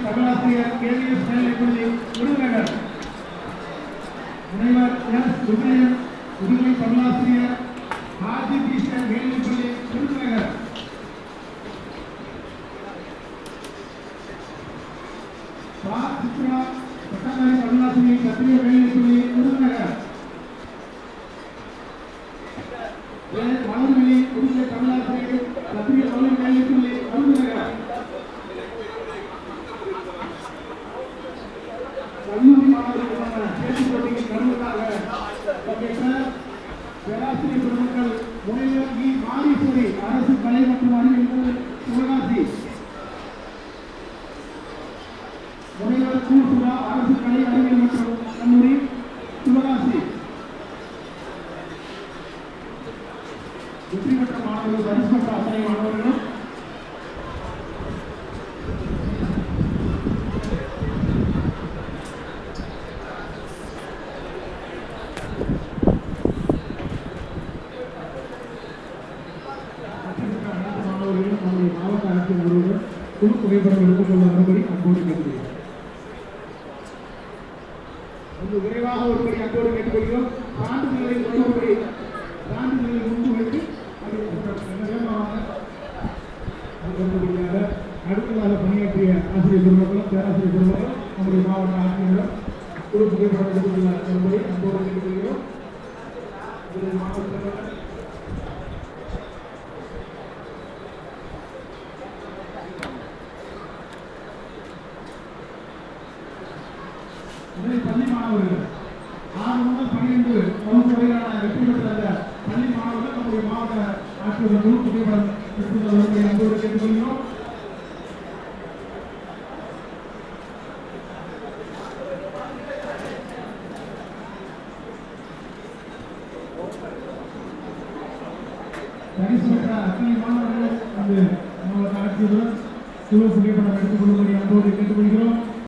தமிழாசிரியர் கேவிஎஸ் மேல்நிலைப்பள்ளி விருதுநகர் முனைவர் எஸ் சுப்ரியன் முதுகலை தமிழாசிரியர் ஆதிபீஷன் மேல்நிலைப்பள்ளி விருதுநகர் சித்ரா பட்டதாரி தமிழாசிரியர் சத்திரிய மேல்நிலைப்பள்ளி விருதுநகர் வளர்மொழி முதுகலை தமிழாசிரியர் சத்திரிய தமிழ் மேல்நிலைப்பள்ளி விருதுநகர் கல்லூரி மாணவர்களுக்கான பேச்சு போட்டியில் கலந்துக்காக பங்கேற்ற பேராசிரியர் பெருமக்கள் முனைவர் இ மாரீஸ்வரி அரசு கலை மற்றும் அறிவியல் சிவகாசி, முனைவர் கு சுரா அரசு கலை அறிவியல் மற்றும் கல்லூரி சிவகாசி. வெற்றி பெற்ற மாணவர்கள் பரிசு பெற்ற அத்தனை மாணவர்களும் மாவட்ட ஆட்சியர்களுடன் குழு புகைப்படம் எடுத்துக்கொள்ள வரும்படி அன்போடு கேட்டுக்கொள்கிறோம். விரைவாக ஒருபடி அன்போடு கேட்டுக்கொள்கிறோம். சான்றிதழை முன்பு வைத்து அடுத்ததாக பணியாற்றிய ஆசிரியர் பெருமக்களும் பேராசிரியர் பெருமக்களும் நம்முடைய மாவட்ட ஆட்சியர்களும் குழு புகைப்படம் எடுத்துக்கொள்ள வரும்படி அன்போடு கேட்டுக்கொள்கிறோம். மாவட்ட பள்ளி மாணவர்கள் 6 முதல் 12 வகுப்பு வரையிலான வெற்றி பெற்ற பள்ளி மாணவர்கள் நம்முடைய மாவட்ட ஆட்சியர் குழு புகைப்படம் எடுத்துக்கொள்ள அன்போடு கேட்டுக்கொள்கிறோம். பரிசு பெற்ற அத்தனை மாணவர்கள் மாவட்ட ஆட்சியருடன் குழு புகைப்படம் எடுத்துக்கொள்ளும்படி அன்போடு கேட்டுக்கொள்கிறோம்.